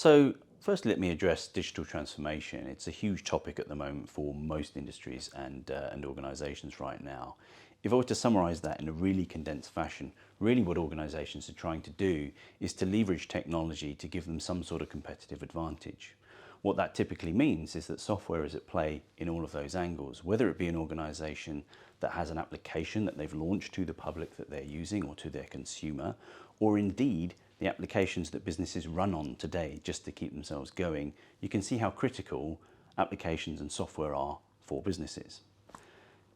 So first, let me address digital transformation. It's a huge topic at the moment for most industries and organizations right now. If I were to summarize that in a really condensed fashion, really what organizations are trying to do is to leverage technology to give them some sort of competitive advantage. What that typically means is that software is at play in all of those angles, whether it be an organization that has an application that they've launched to the public that they're using or to their consumer, or indeed the applications that businesses run on today just to keep themselves going. You can see how critical applications and software are for businesses.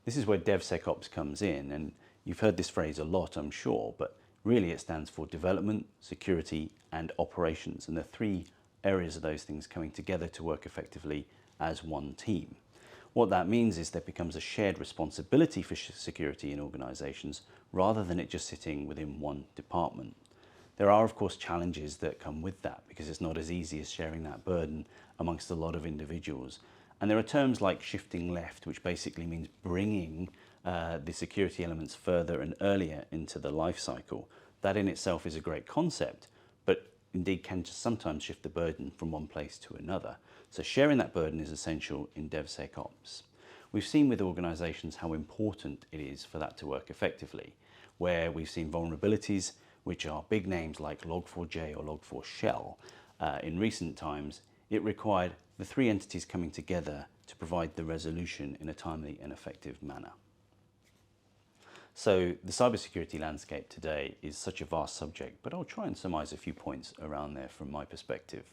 This is where DevSecOps comes in, and you've heard this phrase a lot, I'm sure, but really it stands for development, security, and operations, and the three areas of those things coming together to work effectively as one team. What that means is there becomes a shared responsibility for security in organizations rather than it just sitting within one department. There are, of course, challenges that come with that because it's not as easy as sharing that burden amongst a lot of individuals. And there are terms like shifting left, which basically means bringing the security elements further and earlier into the life cycle. That in itself is a great concept, but indeed can just sometimes shift the burden from one place to another. So sharing that burden is essential in DevSecOps. We've seen with organizations how important it is for that to work effectively, where we've seen vulnerabilities, which are big names like Log4j or Log4Shell. In recent times, it required the three entities coming together to provide the resolution in a timely and effective manner. So the cybersecurity landscape today is such a vast subject, but I'll try and surmise a few points around there from my perspective.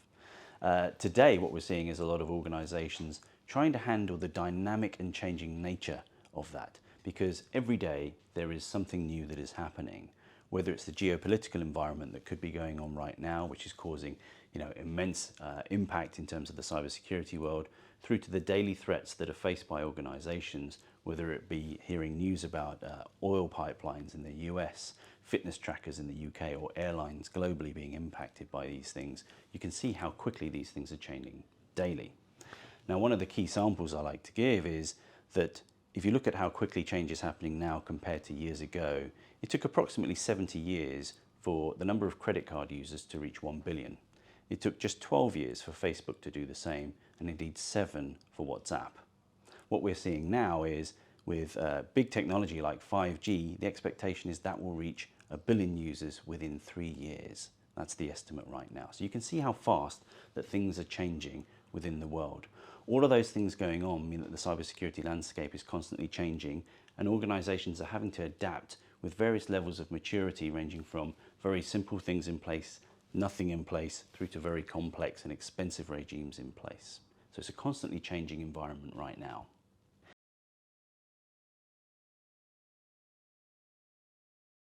Today, what we're seeing is a lot of organizations trying to handle the dynamic and changing nature of that, because every day there is something new that is happening, whether it's the geopolitical environment that could be going on right now, which is causing immense impact in terms of the cybersecurity world, through to the daily threats that are faced by organizations, whether it be hearing news about oil pipelines in the US, fitness trackers in the UK, or airlines globally being impacted by these things. You can see how quickly these things are changing daily. Now, one of the key samples I like to give is that if you look at how quickly change is happening now compared to years ago, it took approximately 70 years for the number of credit card users to reach 1 billion. It took just 12 years for Facebook to do the same, and indeed 7 for WhatsApp. What we're seeing now is with big technology like 5G, the expectation is that will reach 1 billion users within 3 years. That's the estimate right now. So you can see how fast that things are changing within the world. All of those things going on mean that the cybersecurity landscape is constantly changing, and organizations are having to adapt with various levels of maturity, ranging from very simple things in place, nothing in place, through to very complex and expensive regimes in place. So it's a constantly changing environment right now.